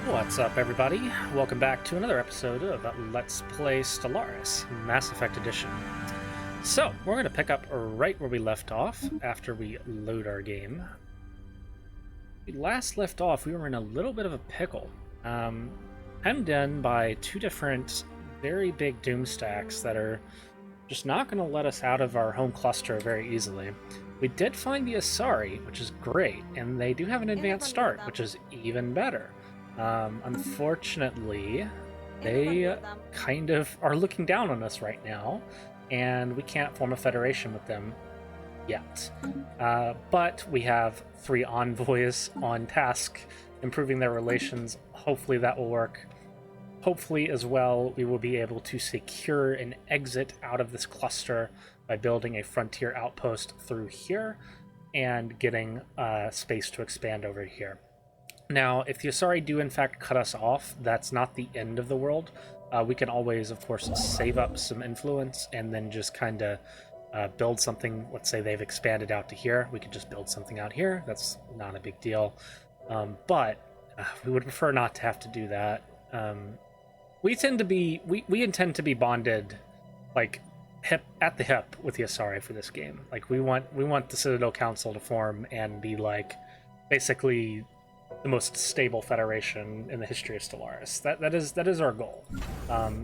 What's up, everybody? Welcome back to another episode of Let's Play Stellaris, Mass Effect Edition. So, we're going to pick up right where we left off after we load our game. We last left off, we were in a little bit of a pickle. Hemmed in by two different very big doom stacks that are just not going to let us out of our home cluster very easily. We did find the Asari, which is great, and they do have an advanced start, which is even better. Unfortunately, they kind of are looking down on us right now, and we can't form a federation with them yet. But we have 3 envoys on task, improving their relations. Hopefully that will work. Hopefully, as well, we will be able to secure an exit out of this cluster by building a frontier outpost through here and getting space to expand over here. Now, if the Asari do in fact cut us off, that's not the end of the world. We can always, of course, save up some influence and then just kind of build something. Let's say they've expanded out to here. We could just build something out here. That's not a big deal. But we would prefer not to have to do that. We intend to be bonded, like, hip at the hip with the Asari for this game. Like, we want the Citadel Council to form and be, like, basically the most stable federation in the history of Stellaris. That is our goal.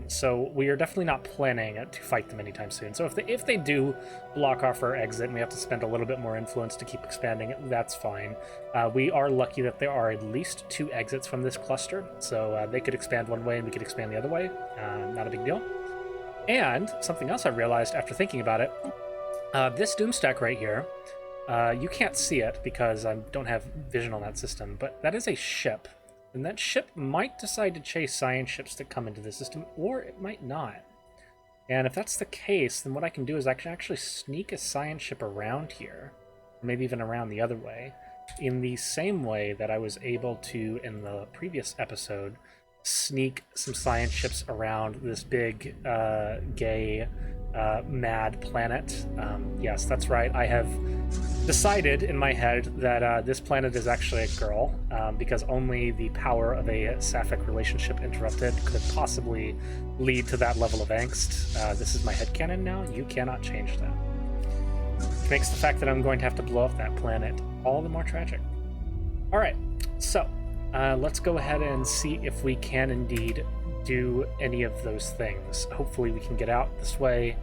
So we are definitely not planning to fight them anytime soon. So if they do block off our exit and we have to spend a little bit more influence to keep expanding it, that's fine. We are lucky that there are at least 2 exits from this cluster, so they could expand one way and we could expand the other way. Not a big deal. And something else I realized after thinking about it, this Doomstack right here, you can't see it because I don't have vision on that system, but that is a ship. And that ship might decide to chase science ships that come into the system, or it might not. And if that's the case, then what I can do is I can actually sneak a science ship around here, maybe even around the other way, in the same way that I was able to, in the previous episode, sneak some science ships around this big, gay, mad planet. Yes, that's right. I have decided in my head that this planet is actually a girl, because only the power of a sapphic relationship interrupted could possibly lead to that level of angst. This is my headcanon now. You cannot change that. Which makes the fact that I'm going to have to blow up that planet all the more tragic. Alright, so let's go ahead and see if we can indeed do any of those things. Hopefully we can get out this way,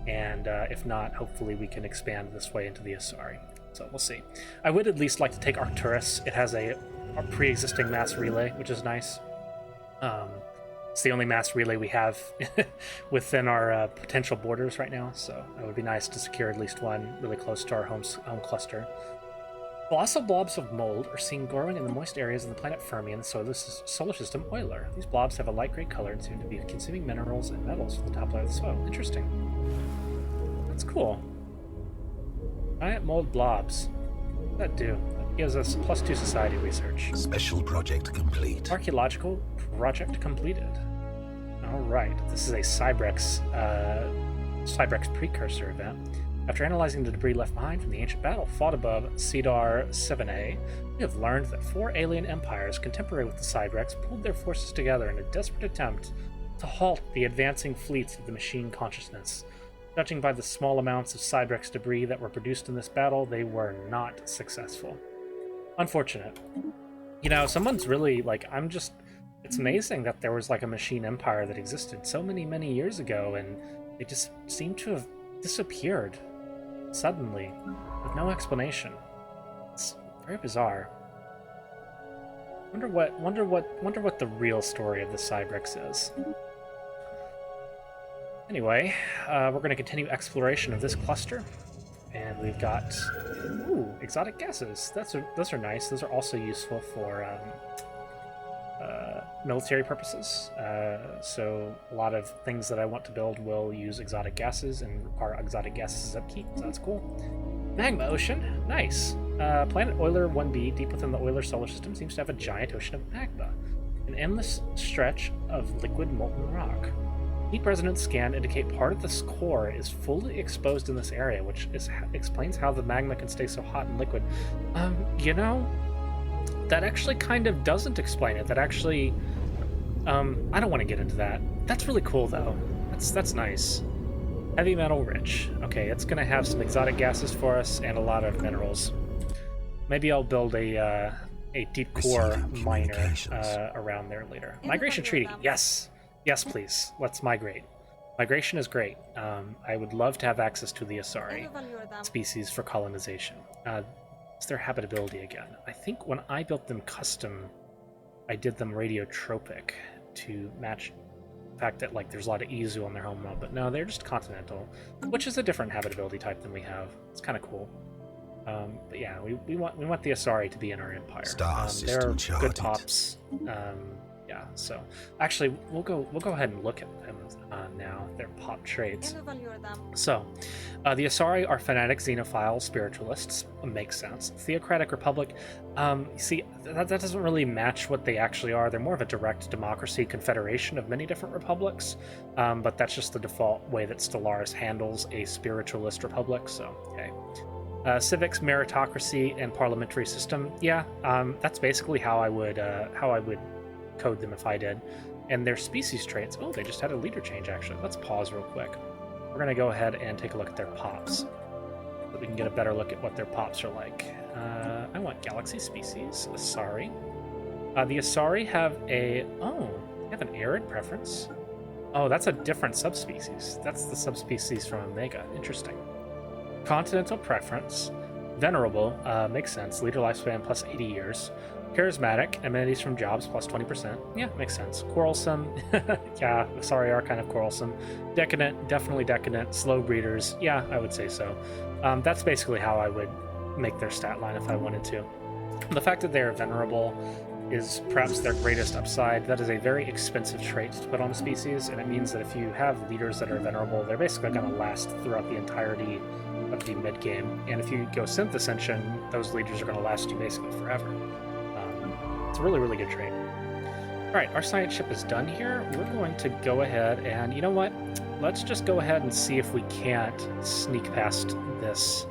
and if not, hopefully we can expand this way into the Asari. So we'll see. I would at least like to take Arcturus. It has a pre-existing mass relay, which is nice. It's the only mass relay we have within our potential borders right now, so it would be nice to secure at least one really close to our home cluster. Colossal blobs of mold are seen growing in the moist areas of the planet Fermi and the solar system Euler. These blobs have a light gray color and seem to be consuming minerals and metals from the top layer of the soil. Interesting. That's cool. Giant mold blobs. What does that do? That gives us +2 society research. Special project complete. Archaeological project completed. Alright, this is a Cybrex precursor event. After analyzing the debris left behind from the ancient battle fought above Cedar 7A, we have learned that 4 alien empires contemporary with the Cybrex pulled their forces together in a desperate attempt to halt the advancing fleets of the machine consciousness. Judging by the small amounts of Cybrex debris that were produced in this battle, they were not successful. Unfortunate. You know, someone's really, like, it's amazing that there was, like, a machine empire that existed so many years ago, and they just seem to have disappeared suddenly with no explanation. It's very bizarre. Wonder what the real story of the Cybrex is. Anyway, we're going to continue exploration of this cluster, and we've got exotic gases. Those are nice. Those are also useful for military purposes. So a lot of things that I want to build will use exotic gases and require exotic gases upkeep, so that's cool. Magma ocean, nice. Planet Euler 1b, deep within the Euler solar system, seems to have a giant ocean of magma, an endless stretch of liquid molten rock. Deep resonance scan indicate part of this core is fully exposed in this area, which explains how the magma can stay so hot and liquid. You know, that actually kind of doesn't explain it. That actually, I don't want to get into that. That's really cool though. That's nice. Heavy metal rich. Okay, it's gonna have some exotic gases for us and a lot of minerals. Maybe I'll build a deep core miner around there later. Migration treaty. Yes, yes, please. Let's migrate. Migration is great. I would love to have access to the Asari species for colonization. It's their habitability again. I think when I built them custom, I did them radiotropic to match the fact that like there's a lot of Izu on their home world, but no, they're just continental, which is a different habitability type than we have. It's kind of cool. But yeah, we want the Asari to be in our empire. They're good pops. Yeah, so actually we'll go ahead and look at them now. Their pop traits. So the Asari are fanatic xenophile spiritualists. Makes sense. Theocratic republic. See, that doesn't really match what they actually are. They're more of a direct democracy confederation of many different republics, but that's just the default way that Stellaris handles a spiritualist republic. So okay. Civics, meritocracy, and parliamentary system. Yeah, that's basically how I would code them if I did. And their species traits. Oh, they just had a leader change actually. Let's pause real quick. We're gonna go ahead and take a look at their pops, so that we can get a better look at what their pops are like. I want galaxy species. Asari. The Asari have they have an arid preference. Oh, that's a different subspecies. That's the subspecies from Omega. Interesting. Continental preference, venerable, makes sense. Leader lifespan plus 80 years. Charismatic, amenities from jobs plus 20%. Yeah, makes sense. Quarrelsome, yeah, sorry, are kind of quarrelsome. Decadent, definitely decadent. Slow breeders, yeah, I would say so. That's basically how I would make their stat line if I wanted to. The fact that they're venerable is perhaps their greatest upside. That is a very expensive trait to put on a species, and it means that if you have leaders that are venerable, they're basically going to last throughout the entirety of the mid-game. And if you go synth ascension, those leaders are going to last you basically forever. It's a really, really good trait. Alright, our science ship is done here. We're going to go ahead and, you know what? Let's just go ahead and see if we can't sneak past this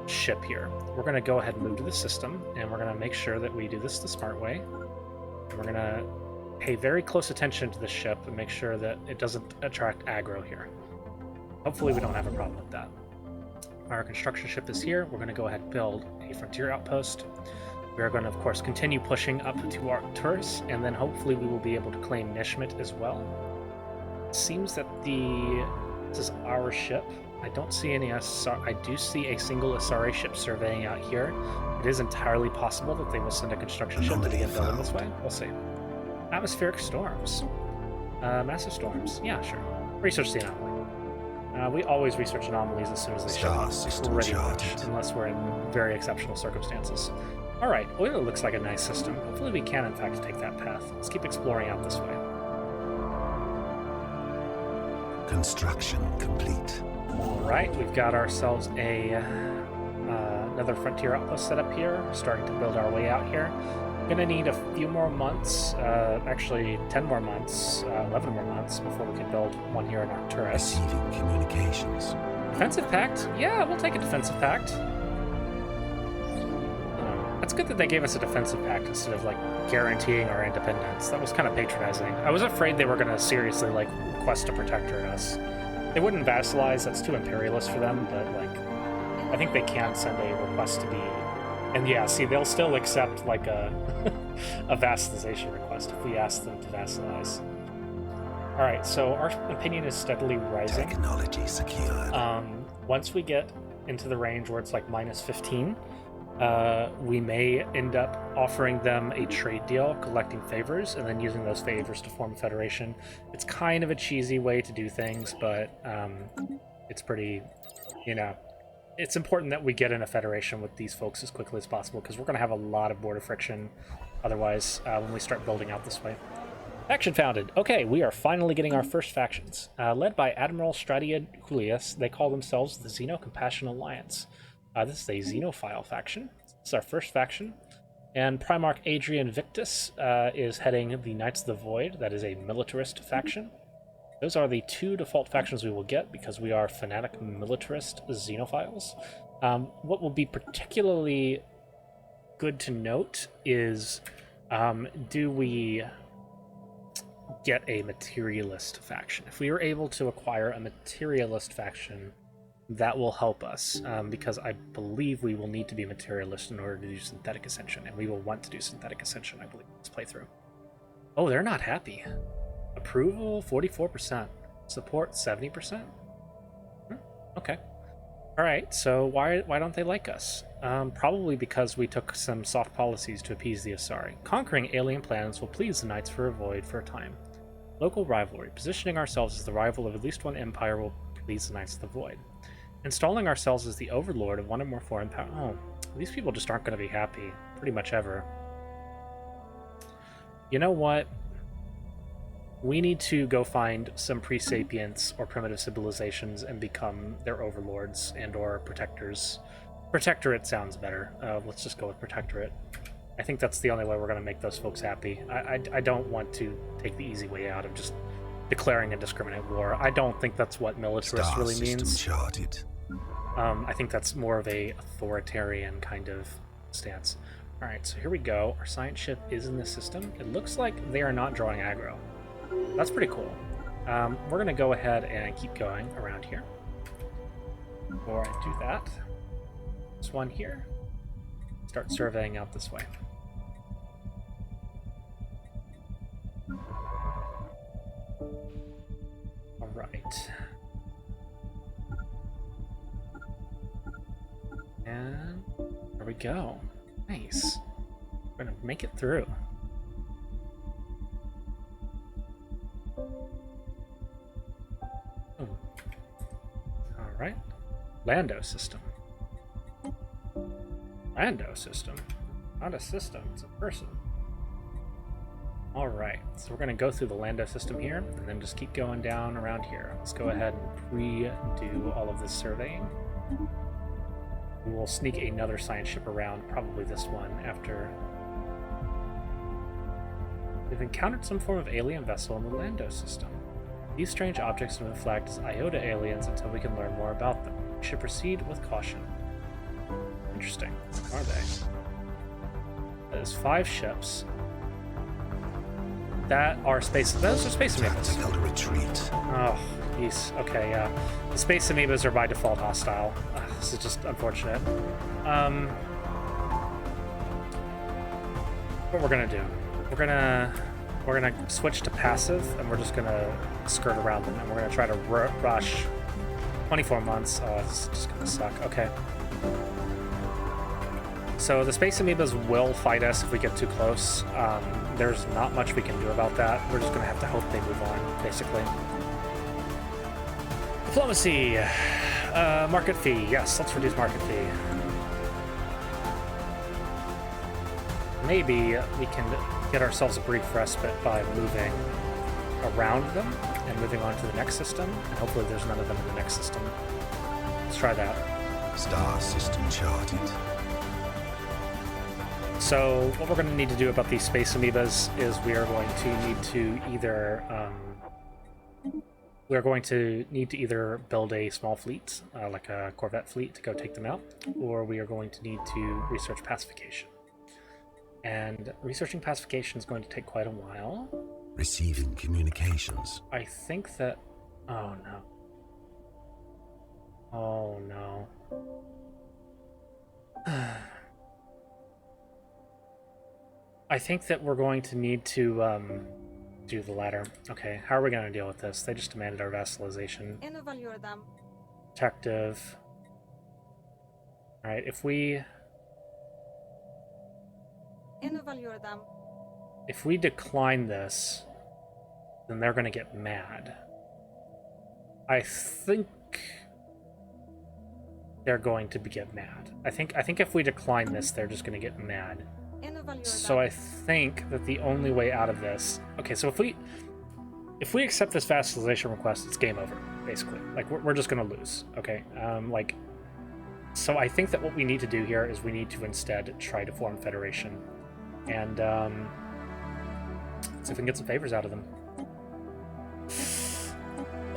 ship here. We're going to go ahead and move to the system, and we're going to make sure that we do this the smart way. And we're going to pay very close attention to the ship and make sure that it doesn't attract aggro here. Hopefully we don't have a problem with that. Our construction ship is here. We're going to go ahead and build a frontier outpost. We are going to, of course, continue pushing up to Arcturus, and then hopefully we will be able to claim Nishmit as well. It seems that this is our ship. I don't see any I do see a single Asari ship surveying out here. It is entirely possible that they will send a construction ship to begin building this way. We'll see. Atmospheric storms. Massive storms. Yeah, sure. Research the anomaly. We always research anomalies as soon as they show up, pretty much, unless we're in very exceptional circumstances. Alright, oil looks like a nice system. Hopefully we can, in fact, take that path. Let's keep exploring out this way. Construction complete. Alright, we've got ourselves another frontier outpost set up here. We're starting to build our way out here. Gonna need a few more months, actually 10 more months, 11 more months before we can build one here in Arcturus. Receiving communications. Defensive pact? Yeah, we'll take a defensive pact. It's good that they gave us a defensive pact instead of, like, guaranteeing our independence. That was kind of patronizing. I was afraid they were going to seriously, like, request a protector in us. They wouldn't vassalize, that's too imperialist for them, but, like, I think they can send a request to be... And yeah, see, they'll still accept, like, a vassalization request if we ask them to vassalize. Alright, so our opinion is steadily rising. Technology secured. Once we get into the range where it's, like, minus 15... we may end up offering them a trade deal, collecting favors, and then using those favors to form a federation. It's kind of a cheesy way to do things, but it's pretty, you know, it's important that we get in a federation with these folks as quickly as possible, because we're going to have a lot of border friction otherwise when we start building out this way. Faction founded. Okay, we are finally getting our first factions. Led by Admiral Stratiad Julius, they call themselves the Xeno Compassion Alliance. This is a Xenophile faction. It's our first faction. And Primarch Adrian Victus is heading the Knights of the Void. That is a militarist faction. Those are the two default factions we will get because we are fanatic militarist Xenophiles. What will be particularly good to note is, do we get a materialist faction? If we were able to acquire a materialist faction, that will help us, because I believe we will need to be materialist in order to do synthetic ascension, and we will want to do synthetic ascension, I believe, this playthrough. Oh, they're not happy. Approval 44%, support 70%. Okay. All right. So why don't they like us? Probably because we took some soft policies to appease the Asari. Conquering alien planets will please the Knights for a Void for a time. Local rivalry. Positioning ourselves as the rival of at least one empire will please the Knights of the Void. Installing ourselves as the overlord of one or more foreign power. Oh, these people just aren't going to be happy pretty much ever. You know what? We need to go find some pre-sapients or primitive civilizations and become their overlords and or protectors. Protectorate sounds better. Let's just go with protectorate. I think that's the only way we're going to make those folks happy. I don't want to take the easy way out of just declaring indiscriminate war. I don't think that's what militarist really means. Charted. I think that's more of a authoritarian kind of stance. Alright, so here we go. Our science ship is in the system. It looks like they are not drawing aggro. That's pretty cool. We're going to go ahead and keep going around here. Before I do that, this one here. Start surveying out this way. Alright. And there we go. Nice. We're gonna make it through. Alright. Lando system. Lando system? Not a system, it's a person. Alright, so we're gonna go through the Lando system here, and then just keep going down around here. Let's go ahead and redo all of this surveying. We will sneak another science ship around, probably this one, after... We've encountered some form of alien vessel in the Lando system. These strange objects have been flagged as Iota aliens until we can learn more about them. We should proceed with caution. Interesting. Are they? There's 5 ships. That are space... Those are space amoebas. Tactical retreat. Oh, jeez. Okay, yeah. The space amoebas are by default hostile. This is just unfortunate. What we're gonna do? We're gonna switch to passive, and we're just gonna skirt around them, and we're gonna try to rush 24 months. Oh, this is just gonna suck. Okay. So the space amoebas will fight us if we get too close. There's not much we can do about that. We're just gonna have to hope they move on, basically. Diplomacy. Market fee. Yes, let's reduce market fee. Maybe we can get ourselves a brief respite by moving around them and moving on to the next system. And hopefully there's none of them in the next system. Let's try that. Star system charted. So what we're going to need to do about these space amoebas is we are going to need to either build a small fleet, like a Corvette fleet, to go take them out, or we are going to need to research pacification. And researching pacification is going to take quite a while. Receiving communications. I think that... Oh, no. Oh, no. I think that we're going to need to do the latter. Okay, how are we going to deal with this? They just demanded our vassalization. Protective. Alright, if we decline this, then they're going to get mad. I think they're going to get mad. I think if we decline this, they're just going to get mad. So I think that the only way out of this... Okay, so if we accept this vassalization request, it's game over, basically. Like, we're just going to lose, okay? So I think that what we need to do here is we need to instead try to form Federation. And, see if we can get some favors out of them.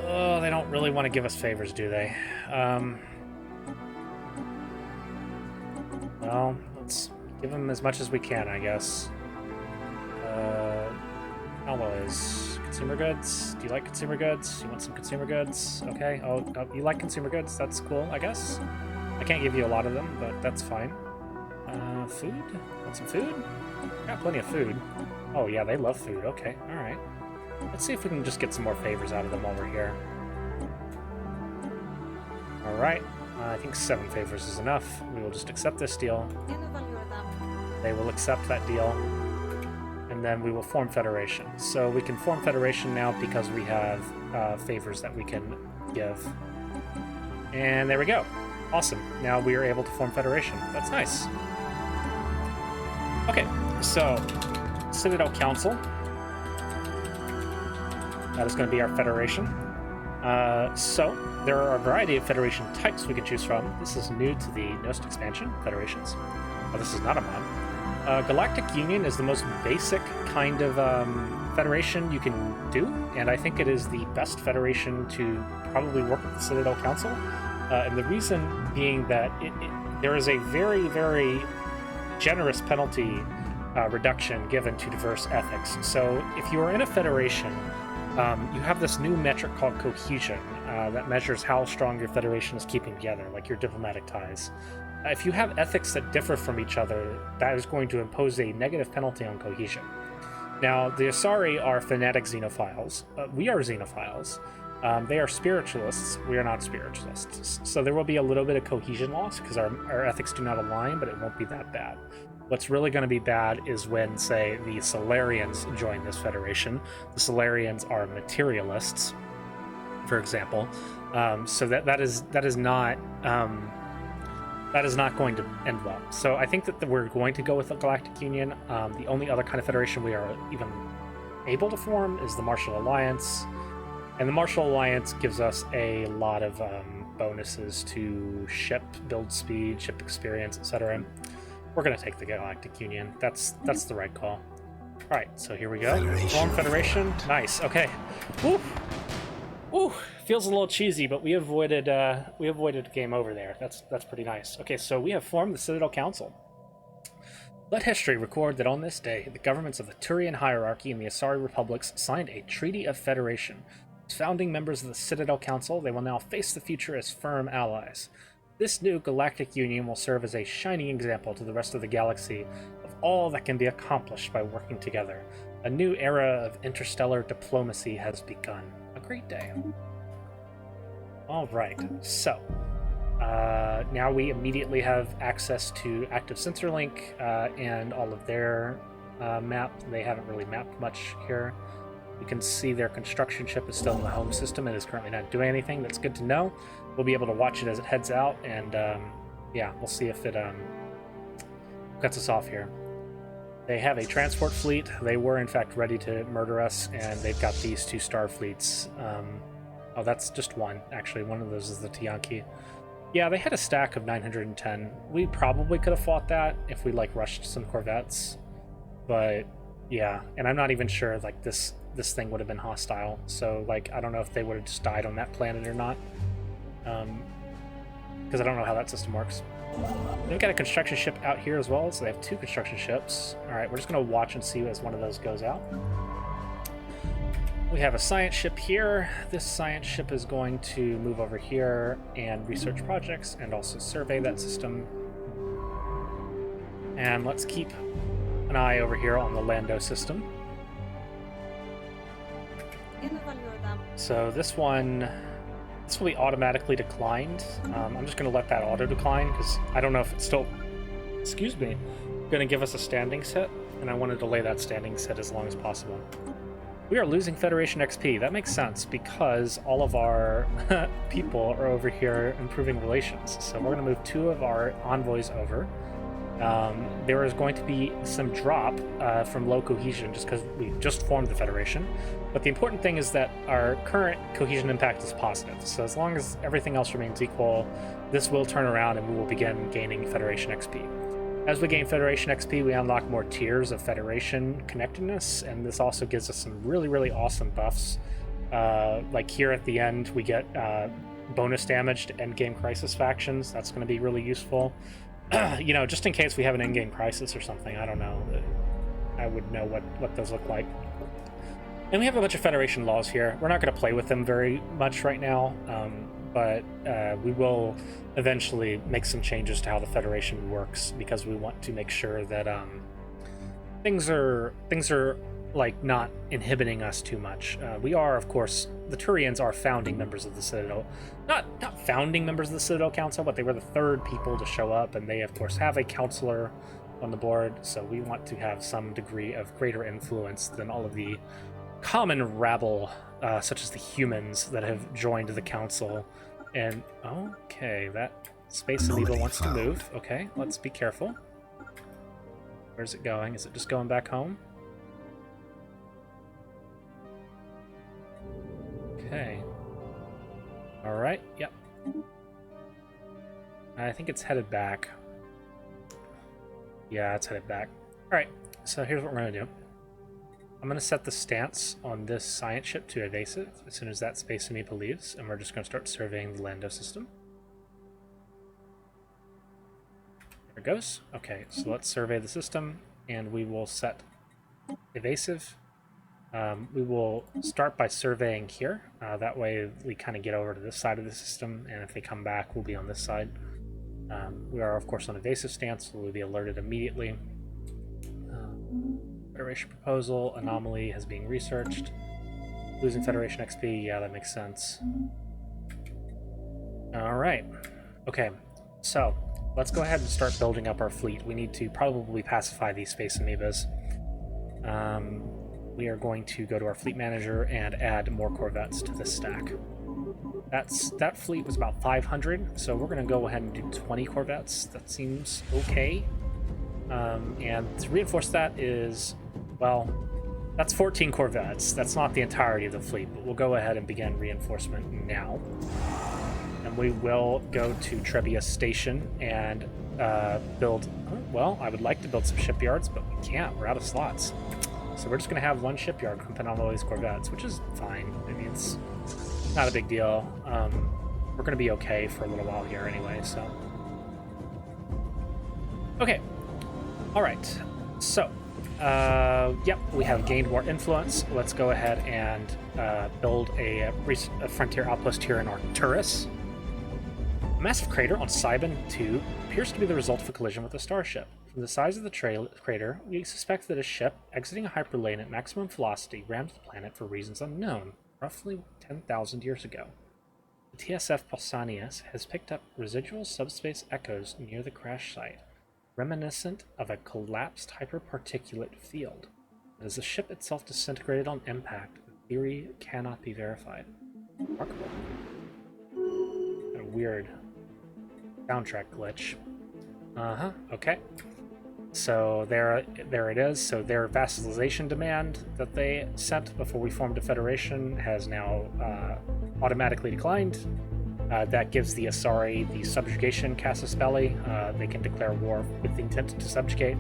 Oh, they don't really want to give us favors, do they? Well, let's Give them as much as we can, I guess. Alloys. Consumer goods. Do you like consumer goods? You want some consumer goods? Okay. Oh, you like consumer goods? That's cool, I guess. I can't give you a lot of them, but that's fine. Food? Want some food? Got plenty of food. Oh yeah, they love food. Okay, alright. Let's see if we can just get some more favors out of them over here. Alright. I think 7 favors is enough. We will just accept this deal. They will accept that deal. And then we will form Federation. So we can form Federation now because we have favors that we can give. And there we go. Awesome. Now we are able to form Federation. That's nice. Okay, so Citadel Council. That is going to be our Federation. So there are a variety of Federation types we can choose from. This is new to the Nost expansion, Federations. Oh, this is not a mod. Galactic Union is the most basic kind of Federation you can do, and I think it is the best Federation to probably work with the Citadel Council. And the reason being that there is a very, very generous penalty reduction given to diverse ethics. So if you are in a Federation, you have this new metric called cohesion that measures how strong your Federation is keeping together, like your diplomatic ties. If you have ethics that differ from each other, that is going to impose a negative penalty on cohesion. Now, the Asari are fanatic xenophiles. We are xenophiles. They are spiritualists. We are not spiritualists. So there will be a little bit of cohesion loss because our ethics do not align, but it won't be that bad. What's really going to be bad is when, say, the Solarians join this Federation. The Solarians are materialists, for example. So that is not going to end well. So I think that we're going to go with the Galactic Union. The only other kind of Federation we are even able to form is the Martial Alliance. And the Martial Alliance gives us a lot of bonuses to ship build speed, ship experience, etc. We're going to take the Galactic Union. That's the right call. All right, so here we go. Form Federation. Nice. Okay. Woo. Woo. Feels a little cheesy, but we avoided game over there. That's pretty nice. Okay, so we have formed the Citadel Council. Let history record that on this day, the governments of the Turian hierarchy and the Asari republics signed a treaty of federation. As founding members of the Citadel Council, they will now face the future as firm allies. This new Galactic Union will serve as a shining example to the rest of the galaxy of all that can be accomplished by working together. A new era of interstellar diplomacy has begun. A great day. Alright, so now we immediately have access to Active Sensor Link and all of their map. They haven't really mapped much here. You can see their construction ship is still in the home system and is currently not doing anything. That's good to know. We'll be able to watch it as it heads out, and yeah, we'll see if it cuts us off here. They have a transport fleet. They were, in fact, ready to murder us, and they've got these 2 star fleets. Oh, that's just one, actually. One of those is the Tianqi. Yeah, they had a stack of 910. We probably could have fought that if we, like, rushed some corvettes. But, yeah, and I'm not even sure, like, this thing would have been hostile. So, like, I don't know if they would have just died on that planet or not. Because I don't know how that system works. They've got a construction ship out here as well, so they have 2 construction ships. Alright, we're just going to watch and see as one of those goes out. We have a science ship here. This science ship is going to move over here and research projects and also survey that system. And let's keep an eye over here on the Lando system. So this one, this will be automatically declined. I'm just going to let that auto decline because I don't know if it's still, excuse me, going to give us a standing set, and I want to delay that standing set as long as possible. We are losing Federation XP. That makes sense because all of our people are over here improving relations. So we're going to move 2 of our envoys over. There is going to be some drop from low cohesion just because we just formed the Federation. But the important thing is that our current cohesion impact is positive. So as long as everything else remains equal, this will turn around and we will begin gaining Federation XP. As we gain Federation XP, we unlock more tiers of Federation connectedness, and this also gives us some really, really awesome buffs. Like here at the end, we get bonus damage to endgame crisis factions. That's going to be really useful. you know, just in case we have an in-game crisis or something. I don't know. I would know what those look like. And we have a bunch of Federation laws here. We're not going to play with them very much right now, but we will eventually make some changes to how the Federation works, because we want to make sure that things are like not inhibiting us too much. We are, of course, the Turians are founding members of the Citadel. Not founding members of the Citadel Council, but they were the third people to show up, and they, of course, have a counselor on the board, so we want to have some degree of greater influence than all of the common rabble, such as the humans that have joined the council. And okay, that space amoeba wants to move. Okay, let's be careful. Where's it going? Is it just going back home? Okay. All right. Yep. I think it's headed back. Yeah, it's headed back. All right. So here's what we're gonna do. I'm going to set the stance on this science ship to evasive as soon as that space amoeba leaves, and we're just going to start surveying the Lando system. There it goes. Okay, so let's survey the system, and we will set evasive. We will start by surveying here. That way we kind of get over to this side of the system, and if they come back, we'll be on this side. We are, of course, on evasive stance, so we'll be alerted immediately. Federation proposal, anomaly has been researched. Losing Federation XP, yeah, that makes sense. Alright. Okay, so let's go ahead and start building up our fleet. We need to probably pacify these space amoebas. We are going to go to our fleet manager and add more corvettes to this stack. That fleet was about 500, so we're going to go ahead and do 20 corvettes. That seems okay. And to reinforce that is, well, that's 14 corvettes. That's not the entirety of the fleet, but we'll go ahead and begin reinforcement now. And we will go to Trebius Station and build... well, I would like to build some shipyards, but we can't. We're out of slots. So we're just going to have one shipyard pumping on all these corvettes, which is fine. I mean, it's not a big deal. We're going to be okay for a little while here anyway, so... Okay. All right. So, yep, we have gained more influence. Let's go ahead and build a frontier outpost here in Arcturus. A massive crater on Cybin 2 appears to be the result of a collision with a starship. From the size of the crater, we suspect that a ship exiting a hyperlane at maximum velocity rammed the planet for reasons unknown, roughly 10,000 years ago. The TSF Pausanias has picked up residual subspace echoes near the crash site, reminiscent of a collapsed hyperparticulate field. As the ship itself disintegrated on impact, the theory cannot be verified. Remarkable. A weird soundtrack glitch. Okay. So there it is. So their vassalization demand that they sent before we formed a federation has now automatically declined. That gives the Asari the subjugation casus belli. They can declare war with the intent to subjugate.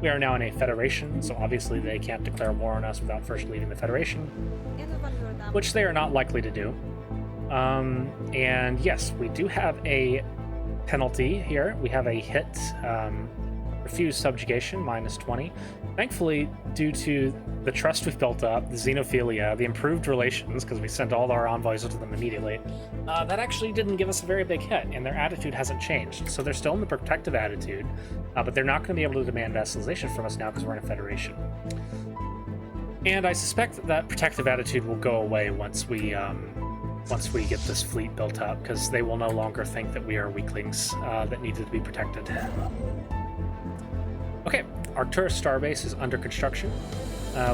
We are now in a federation, so obviously they can't declare war on us without first leaving the federation, which they are not likely to do. And yes, we do have a penalty here. We have a hit, refuse subjugation, -20. Thankfully, due to the trust we've built up, the xenophilia, the improved relations, because we sent all our envoys to them immediately, that actually didn't give us a very big hit, and their attitude hasn't changed. So they're still in the protective attitude, but they're not going to be able to demand vassalization from us now because we're in a federation. And I suspect that protective attitude will go away once we get this fleet built up, because they will no longer think that we are weaklings that needed to be protected. Okay, Arcturus Starbase is under construction.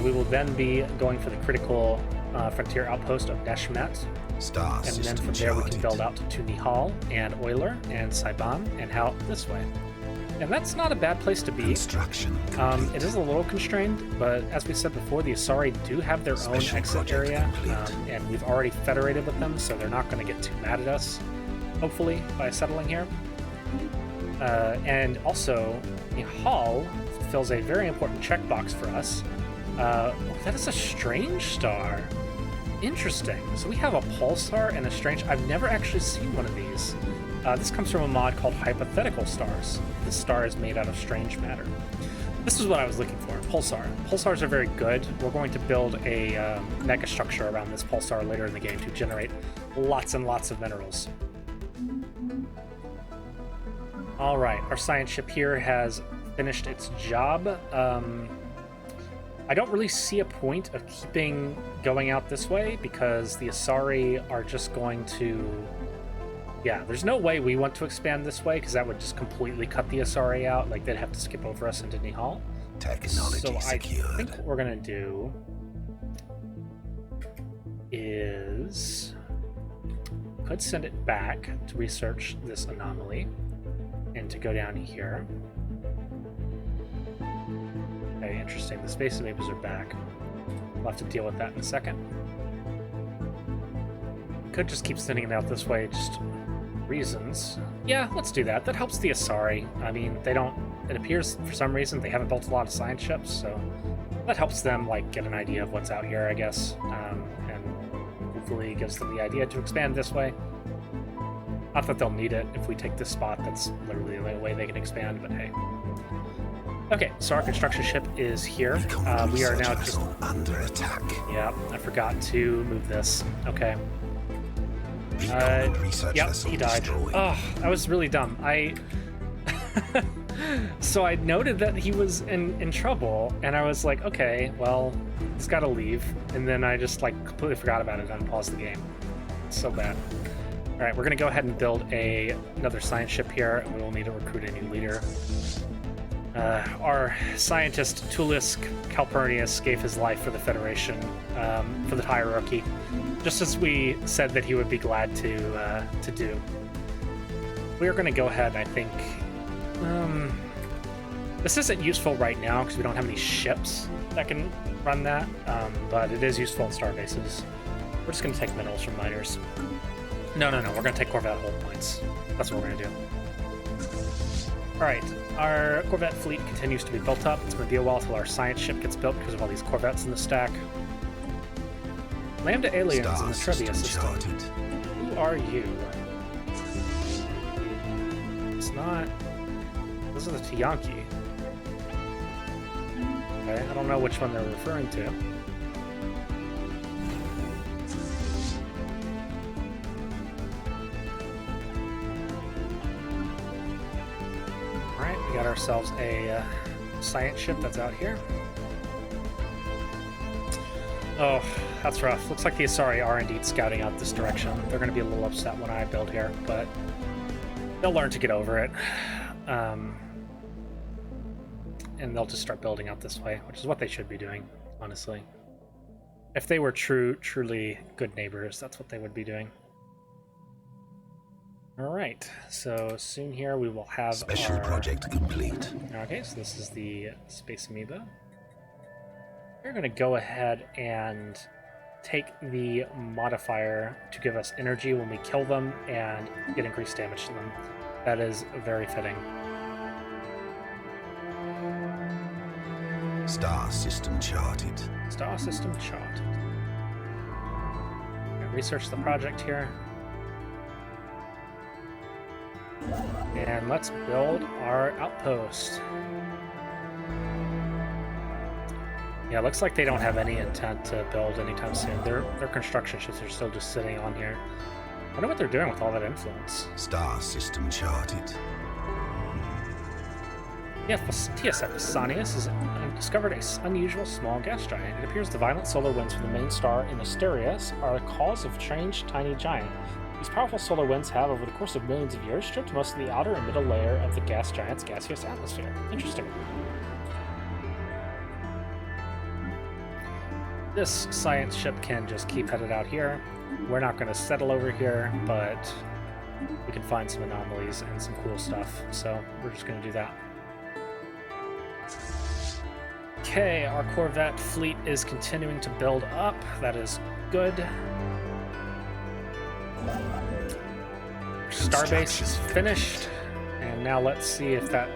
We will then be going for the critical frontier outpost of Neshmet. And then from there we can build out to Nihal and Euler and Saiban and out this way. And that's not a bad place to be. It is a little constrained, but as we said before, the Asari do have their own exit area, and we've already federated with them, so they're not going to get too mad at us, hopefully, by settling here. And also, Nihal fulfills a very important checkbox for us. That is a strange star. Interesting. So we have a pulsar and a strange... I've never actually seen one of these. This comes from a mod called Hypothetical Stars. This star is made out of strange matter. This is what I was looking for, pulsar. Pulsars are very good. We're going to build a mega structure around this pulsar later in the game to generate lots and lots of minerals. All right, our science ship here has finished its job. I don't really see a point of keeping going out this way because the Asari are just going to... Yeah, there's no way we want to expand this way because that would just completely cut the Asari out. Like, they'd have to skip over us into Nihal. Technology so secured. I think what we're going to do is... Could send it back to research this anomaly and to go down here. Okay, interesting. The space amoebas are back. We'll have to deal with that in a second. Could just keep sending it out this way, just reasons. Yeah, let's do that. That helps the Asari. I mean, they don't... It appears, for some reason, they haven't built a lot of science ships, so that helps them, like, get an idea of what's out here, I guess. And hopefully gives them the idea to expand this way. Not that they'll need it if we take this spot. That's literally the only way they can expand, but hey. Okay, so our construction ship is here. We are now just under attack. Yeah, I forgot to move this. Okay. Yep, he died. Oh, that was really dumb. So I noted that he was in trouble, and I was like, okay, well, he's got to leave. And then I just like completely forgot about it and unpaused the game. It's so bad. All right, we're gonna go ahead and build another science ship here, and we will need to recruit a new leader. Our scientist Tullius Calpurnius gave his life for the Federation, for the hierarchy, just as we said that he would be glad to do. We are going to go ahead, I think. This isn't useful right now because we don't have any ships that can run that, but it is useful in star bases. We're just going to take minerals from miners. No, we're going to take Corvette hold points. That's what we're going to do. Alright, our Corvette fleet continues to be built up. It's going to be a while till our science ship gets built because of all these Corvettes in the stack. Lambda aliens in the trivia system. Who are you? It's not... This is the Tiyanki. Okay, I don't know which one they're referring to. Alright, we got ourselves a science ship that's out here. Oh, that's rough. Looks like the Asari are indeed scouting out this direction. They're going to be a little upset when I build here, but they'll learn to get over it. And they'll just start building out this way, which is what they should be doing, honestly. If they were truly good neighbors, that's what they would be doing. Alright, so soon here we will have Special project complete. Okay, so this is the Space Amoeba. We're going to go ahead and take the modifier to give us energy when we kill them and get increased damage to them. That is very fitting. Star system charted. Star system charted. Research the project here. And let's build our outpost. Yeah, it looks like they don't have any intent to build anytime soon. Their construction ships are still just sitting on here. I wonder what they're doing with all that influence. Star system charted. Yeah, TSF Pausanias has discovered an unusual small gas giant. It appears the violent solar winds from the main star in Asterius are the cause of strange tiny giant. These powerful solar winds have, over the course of millions of years, stripped most of the outer and middle layer of the gas giant's gaseous atmosphere. Interesting. This science ship can just keep headed out here. We're not going to settle over here, but we can find some anomalies and some cool stuff, so we're just going to do that. Okay, our Corvette fleet is continuing to build up. That is good. Starbase is finished, and now let's see if that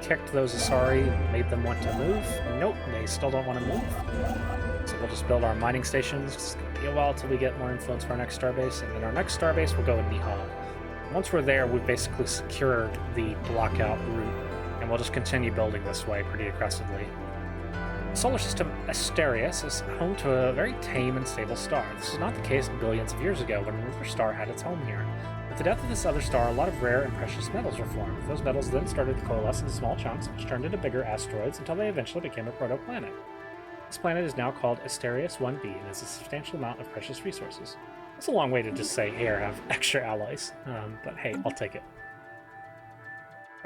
kicked those Asari, made them want to move. Nope, they still don't want to move. So we'll just build our mining stations. It's going to be a while till we get more influence for our next starbase, and then our next starbase will go in Nihal. Once we're there, we've basically secured the blockout route, and we'll just continue building this way pretty aggressively. The solar system Stellaris is home to a very tame and stable star. This is not the case billions of years ago when another star had its home here. With the death of this other star, a lot of rare and precious metals were formed. Those metals then started to coalesce into small chunks, which turned into bigger asteroids until they eventually became a protoplanet. This planet is now called Stellaris 1b and has a substantial amount of precious resources. That's a long way to just say, here, have extra alloys. But hey, I'll take it.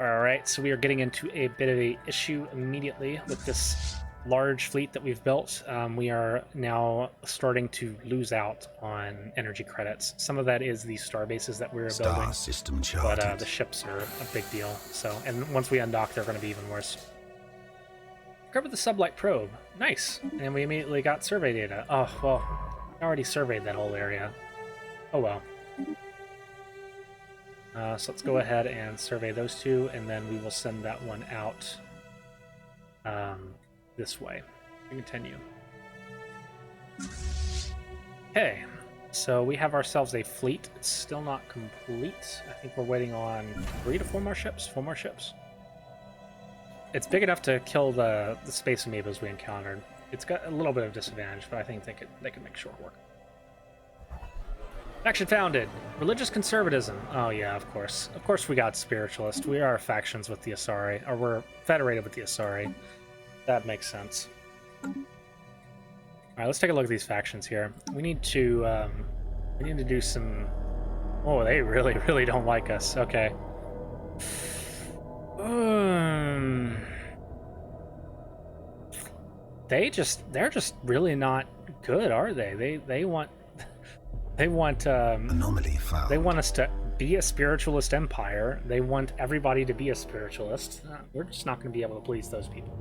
Alright, so we are getting into a bit of an issue immediately with this large fleet that we've built. We are now starting to lose out on energy credits. Some of that is the star bases that we're building, System charted. but the ships are a big deal. So, and once we undock, they're going to be even worse. Grab the sublight probe. Nice. And we immediately got survey data. Oh, well, I already surveyed that whole area. Oh well. So let's go ahead and survey those two, and then we will send that one out this way. We continue. Okay, so we have ourselves a fleet. It's still not complete. I think we're waiting on 3 to 4 more ships. 4 more ships. It's big enough to kill the space amoebas we encountered. It's got a little bit of disadvantage, but I think they could make short work. Faction founded. Religious conservatism. Oh yeah, of course. Of course we got spiritualist. We are factions with the Asari, or we're federated with the Asari. That makes sense. Alright, let's take a look at these factions here. We need to do some... Oh, they really, really don't like us. Okay. They're just really not good, are they? They want Anomaly found. They want us to be a spiritualist empire. They want everybody to be a spiritualist. We're just not going to be able to please those people.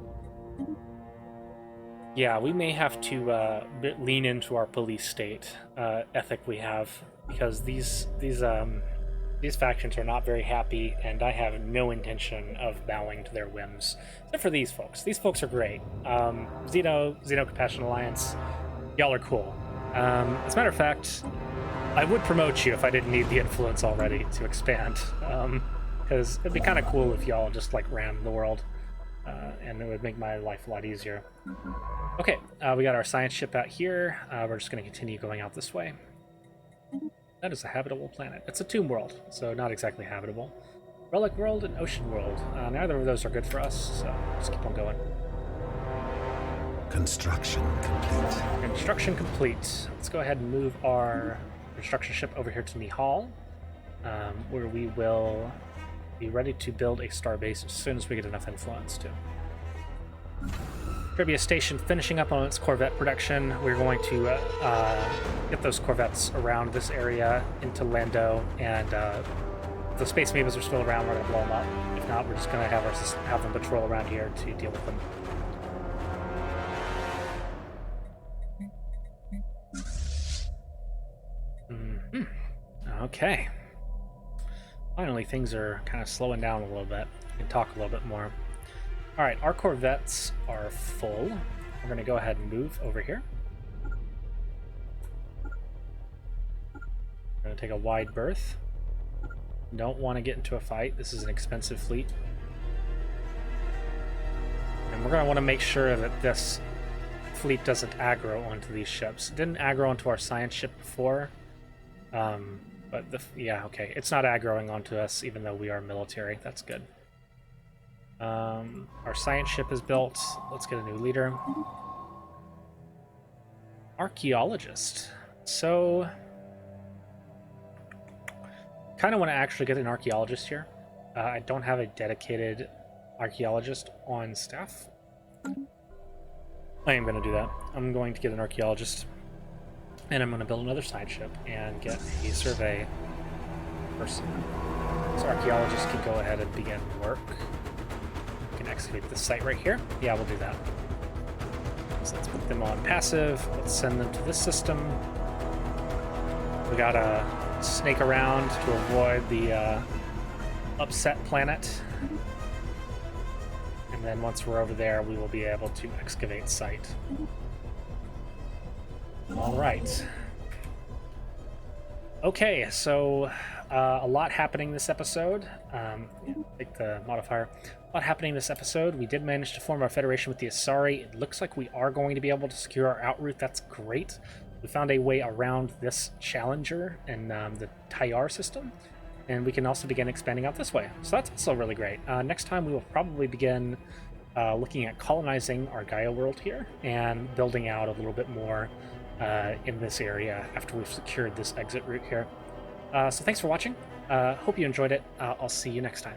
Yeah, we may have to lean into our police state ethic we have, because these factions are not very happy, and I have no intention of bowing to their whims. Except for these folks. These folks are great. Xeno Compassion Alliance, y'all are cool. As a matter of fact, I would promote you if I didn't need the influence already to expand, because it'd be kind of cool if y'all just like ran the world, and it would make my life a lot easier. Okay, we got our science ship out here. We're just going to continue going out this way. That is a habitable planet. It's a tomb world, so not exactly habitable. Relic world and ocean world. Neither of those are good for us, so just keep on going. Construction complete. Construction complete. Let's go ahead and move our construction ship over here to Nihal, where we will be ready to build a starbase as soon as we get enough influence to. Trivia Station finishing up on its Corvette production. We're going to get those Corvettes around this area into Lando, and if the Space Amoebas are still around, we're going to blow them up. If not, we're just going to have them patrol around here to deal with them. Okay. Finally, things are kind of slowing down a little bit. We can talk a little bit more. All right, our Corvettes are full. We're going to go ahead and move over here. We're going to take a wide berth. Don't want to get into a fight. This is an expensive fleet. And we're going to want to make sure that this fleet doesn't aggro onto these ships. It didn't aggro onto our science ship before. But yeah, okay. It's not aggroing onto us, even though we are military. That's good. Our science ship is built. Let's get a new leader. Archaeologist. So, kind of want to actually get an archaeologist here. I don't have a dedicated archaeologist on staff. I am going to do that. I'm going to get an archaeologist. And I'm going to build another science ship and get a survey person. So archaeologists can go ahead and begin work. We can excavate this site right here. Yeah, we'll do that. So let's put them on passive. Let's send them to this system. We gotta snake around to avoid the upset planet. And then once we're over there, we will be able to excavate site. All right. Okay, so a lot happening this episode. Take the modifier. A lot happening this episode. We did manage to form our federation with the Asari. It looks like we are going to be able to secure our out route. That's great. We found a way around this Challenger and the Tayar system, and we can also begin expanding out this way. So that's also really great. Next time we will probably begin looking at colonizing our Gaia world here and building out a little bit more in this area after we've secured this exit route here. So thanks for watching. Hope you enjoyed it. I'll see you next time.